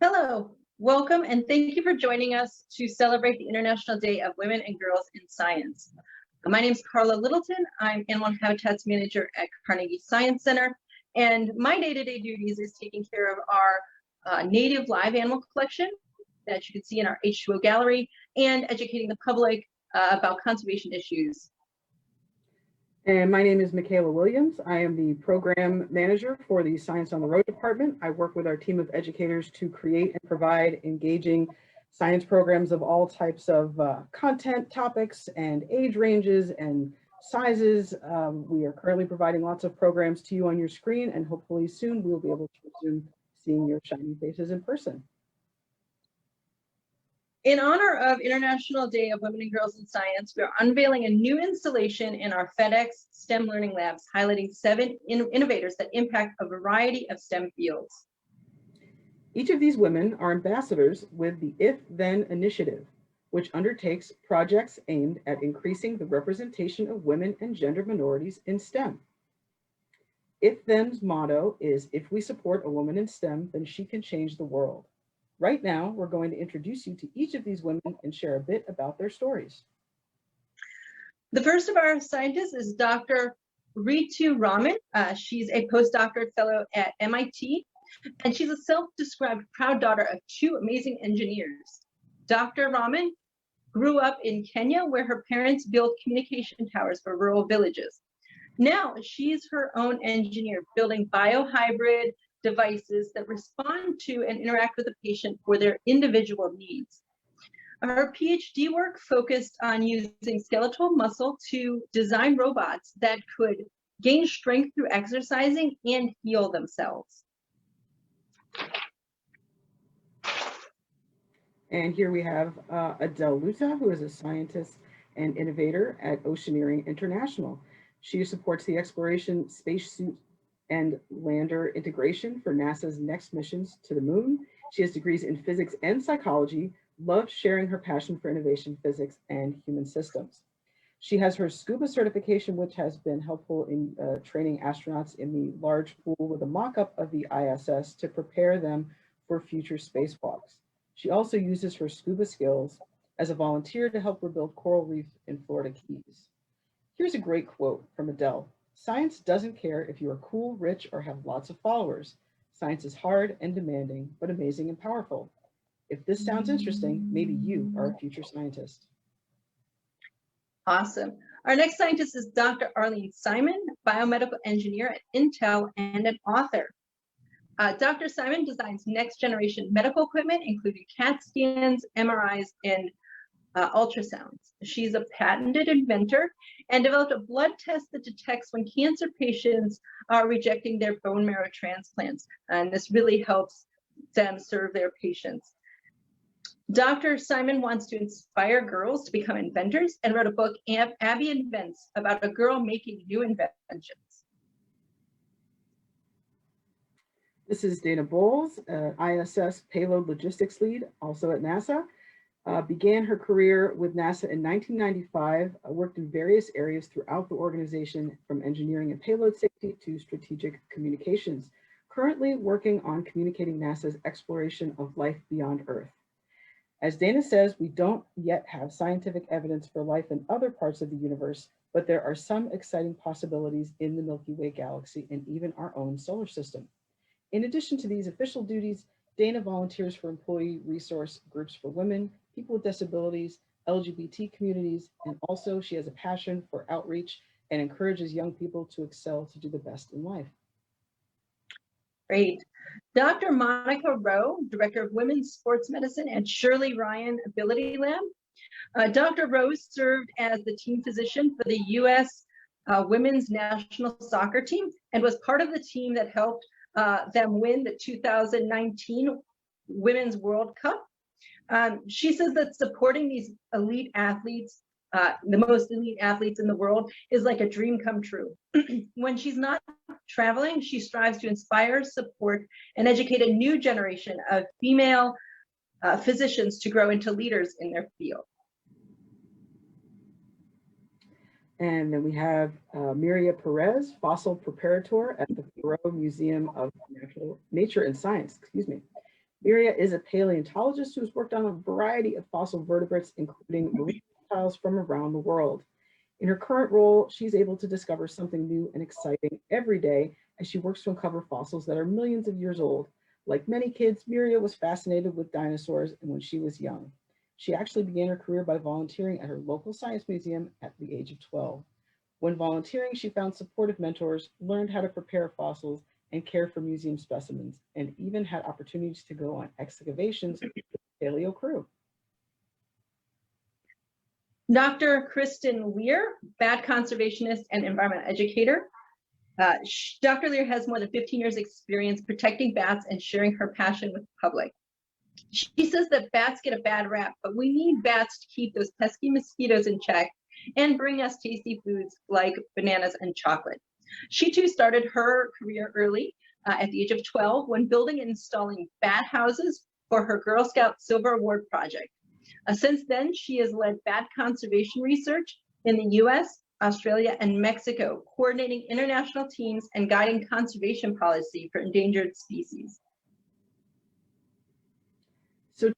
Hello, welcome, and thank you for joining us to celebrate the International Day of Women and Girls in Science. My name is Carla Littleton. I'm Animal Habitats Manager at Carnegie Science Center, and my day-to-day duties is taking care of our native live animal collection that you can see in our H2O gallery and educating the public about conservation issues. And my name is Michaela Williams. I am the program manager for the Science on the Road department. I work with our team of educators to create and provide engaging science programs of all types of content, topics, and age ranges and sizes. We are currently providing lots of programs to you on your screen, and hopefully soon we will be able to resume seeing your shiny faces in person. In honor of International Day of Women and Girls in Science, we are unveiling a new installation in our FedEx STEM Learning Labs, highlighting 7 innovators that impact a variety of STEM fields. Each of these women are ambassadors with the If Then initiative, which undertakes projects aimed at increasing the representation of women and gender minorities in STEM. If Then's motto is, if we support a woman in STEM, then she can change the world. Right now, we're going to introduce you to each of these women and share a bit about their stories. The first of our scientists is Dr. Ritu Raman. She's a postdoctorate fellow at MIT, and she's a self-described proud daughter of 2 amazing engineers. Dr. Raman grew up in Kenya, where her parents built communication towers for rural villages. Now she's her own engineer, building biohybrid devices that respond to and interact with the patient for their individual needs. Her PhD work focused on using skeletal muscle to design robots that could gain strength through exercising and heal themselves. And here we have Adele Luta, who is a scientist and innovator at Oceaneering International. She supports the exploration, spacesuit, and lander integration for NASA's next missions to the moon. She has degrees in physics and psychology, loves sharing her passion for innovation, physics, and human systems. She has her scuba certification, which has been helpful in training astronauts in the large pool with a mock-up of the ISS to prepare them for future spacewalks. She also uses her scuba skills as a volunteer to help rebuild coral reefs in Florida Keys. Here's a great quote from Adele. "Science doesn't care if you are cool, rich, or have lots of followers. Science is hard and demanding, but amazing and powerful. If this sounds interesting, maybe you are a future scientist." Awesome. Our next scientist is Dr. Arlene Simon, biomedical engineer at Intel and an author. Dr. Simon designs next generation medical equipment, including CAT scans, MRIs, and ultrasounds. She's a patented inventor and developed a blood test that detects when cancer patients are rejecting their bone marrow transplants. And this really helps them serve their patients. Dr. Simon wants to inspire girls to become inventors and wrote a book, Abby Invents, about a girl making new inventions. This is Dana Bowles, ISS payload logistics lead, also at NASA. Began her career with NASA in 1995, worked in various areas throughout the organization, from engineering and payload safety to strategic communications, currently working on communicating NASA's exploration of life beyond Earth. As Dana says, we don't yet have scientific evidence for life in other parts of the universe, but there are some exciting possibilities in the Milky Way galaxy and even our own solar system. In addition to these official duties, Dana volunteers for employee resource groups for women, people with disabilities, LGBT communities, and also she has a passion for outreach and encourages young people to excel to do the best in life. Great. Dr. Monica Rowe, Director of Women's Sports Medicine at Shirley Ryan Ability Lab. Dr. Rowe served as the team physician for the U.S. Women's National Soccer Team and was part of the team that helped them win the 2019 Women's World Cup. She says that supporting these elite athletes, the most elite athletes in the world, is like a dream come true. When she's not traveling, she strives to inspire, support, and educate a new generation of female physicians to grow into leaders in their field. And then we have Miria Perez, fossil preparator at the Thoreau Museum of Nature and Science, excuse me. Miria is a paleontologist who's worked on a variety of fossil vertebrates, including marine reptiles from around the world. In her current role, she's able to discover something new and exciting every day as she works to uncover fossils that are millions of years old. Like many kids, Miria was fascinated with dinosaurs and when she was young. She actually began her career by volunteering at her local science museum at the age of 12. When volunteering, she found supportive mentors, learned how to prepare fossils, and care for museum specimens, and even had opportunities to go on excavations with the paleo crew. Dr. Kristen Lear, bat conservationist and environment educator. Dr. Lear has more than 15 years experience protecting bats and sharing her passion with the public. She says that bats get a bad rap, but we need bats to keep those pesky mosquitoes in check and bring us tasty foods like bananas and chocolate. She too started her career early at the age of 12 when building and installing bat houses for her Girl Scout Silver Award project. Since then, she has led bat conservation research in the US, Australia, and Mexico, coordinating international teams and guiding conservation policy for endangered species. So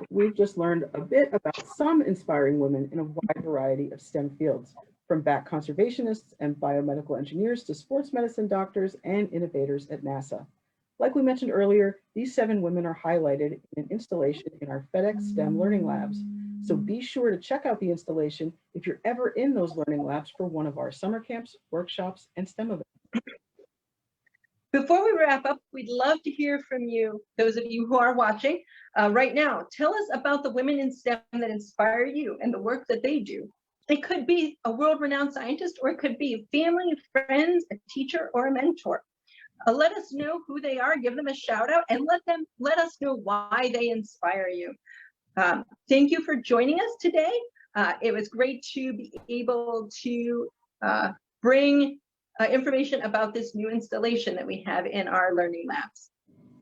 we've just learned a bit about some inspiring women in a wide variety of STEM fields, from bat conservationists and biomedical engineers to sports medicine doctors and innovators at NASA. Like we mentioned earlier, these 7 women are highlighted in an installation in our FedEx STEM Learning Labs. So be sure to check out the installation if you're ever in those learning labs for one of our summer camps, workshops, and STEM events. Before we wrap up, we'd love to hear from you, those of you who are watching right now. Tell us about the women in STEM that inspire you and the work that they do. It could be a world-renowned scientist, or it could be family, friends, a teacher, or a mentor. Let us know who they are, give them a shout out, and let us know why they inspire you. Thank you for joining us today. It was great to be able to bring information about this new installation that we have in our learning labs.